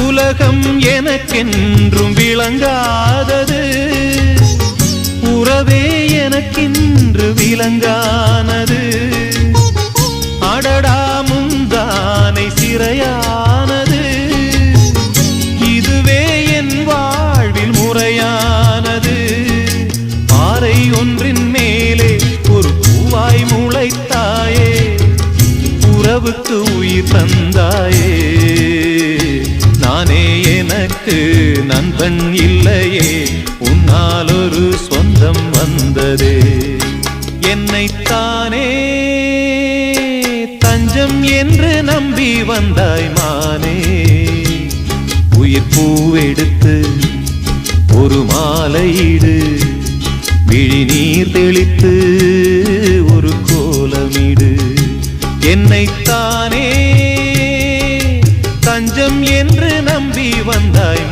உலகம் எனக்கென்றும் விளங்காதது, உறவே எனக்கென்று விளங்கானது. அடடா முந்தானை சிறையானது, இதுவே என் வாழ்வில் முறையானது. பாறை ஒன்றின் மேலே ஒரு பூவாய் முளைத்தாயே, உறவுக்கு உயிர் தந்தாயே. நானே எனக்கு நண்பன் இல்லையே, உன்னால் ஒரு சொந்தம் வந்ததே. என்னைத்தானே தஞ்சம் என்று நம்பி வந்தாய் மானே. உயிர் பூவெடுத்து ஒரு மாலையிடு, விழி நீர் தெளித்து ஒரு கோலமிடு. என்னைத்தானே தஞ்சம் என்று நம்பி வந்தாய்